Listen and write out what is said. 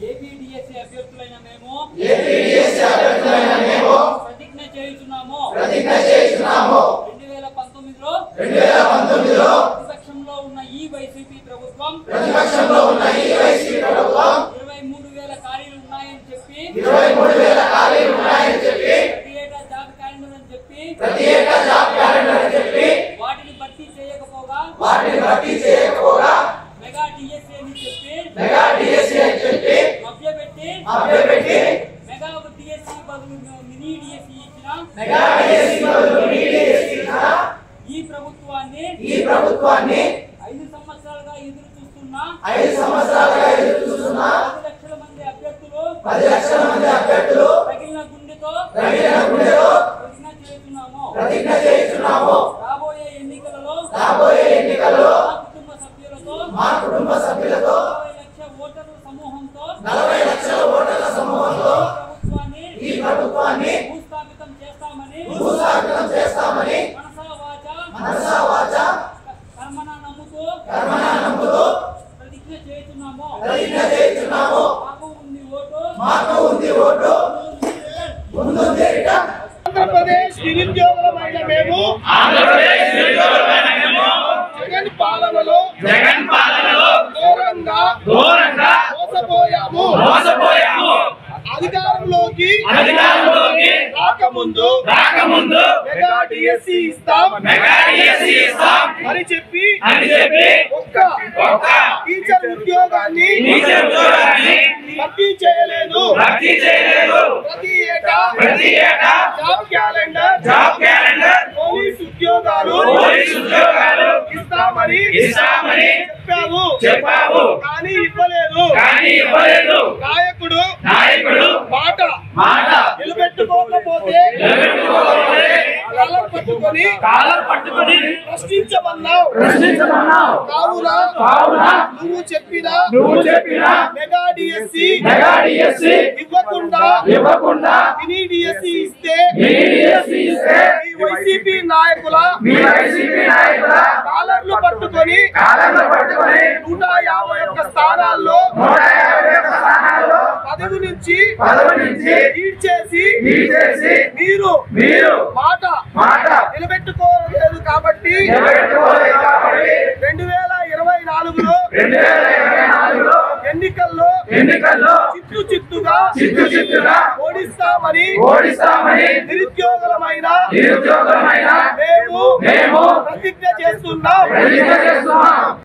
APDSC అభ్యర్థులైన మేము ప్రతిజ్ఞ చేయుచున్నాము 2019లో ప్రతిపక్షంలో ఉన్న ఈ వైసీపీ ప్రభుత్వం 23,000 ఖాళీలు ఉన్నాయని చెప్పి ప్రతి ఏటా జాబ్ క్యాలెండర్ అని చెప్పి వాటిని భర్తీ చేయకపోగా మెగా డిఎస్సీ అని చెప్పి మభ్యపెట్టి మెగా డిఎస్సీ బదులు మినీ డిఎస్సీ ఇచ్చిన ఈ ప్రభుత్వాన్ని 5 సంవత్సరాలుగా ఎదురు చూస్తున్న 10 లక్షల మంది అభ్యర్థులు తగిన గుండెతో ప్రతిజ్ఞ చేస్తున్నాము రాబోయే ఎన్నికలలో మా కుటుంబ సభ్యులతో 40 లక్షల ఓటర్ల సమూహంతో ఈ ప్రభుత్వాన్ని భూస్థాపితం చేస్తామని మనసా వాచా కర్మణ నమ్ముతూ ప్రతిజ్ఞ చేస్తున్నాము మాకు ఉంది ఓటు ఆంధ్రప్రదేశ్ నిరుద్యోగులమైన మేము జగన్ పాలనలో ఘోరంగా మోసపోయాము అధికారంలోకి రాకముందు మెగా డిఎస్సీ ఇస్తాం అని చెప్పి ఒక్క టీచర్ ఉద్యోగాన్ని భర్తీ చేయలేదు ప్రతి ఏటా జాబ్ క్యాలెండర్ పోలీస్ ఉద్యోగాలు ఇస్తామని చెప్పాము కానీ ఇవ్వలేదు నాయకుడు మాట నిలబెట్టుకోకపోతే కాలర్ పట్టుకొని ప్రశ్నించమన్నావు కావున నువ్వు చెప్పిన మెగా డిఎస్సీ ఇవ్వకుండా మినీ డిఎస్సీ ఇస్తే ఈ వైసీపీ నాయకుల కాలర్లు పట్టుకొని 151 స్థానాల్లో పదవి నుంచి ఈడ్చేసి మీరు మాట నిలబెట్టుకోలేదు కాబట్టి 2024లో ఎన్నికల్లో చిత్తుగా ఓడిస్తామని నిరుద్యోగులమైన మేము ప్రతిజ్ఞ చేస్తున్నాం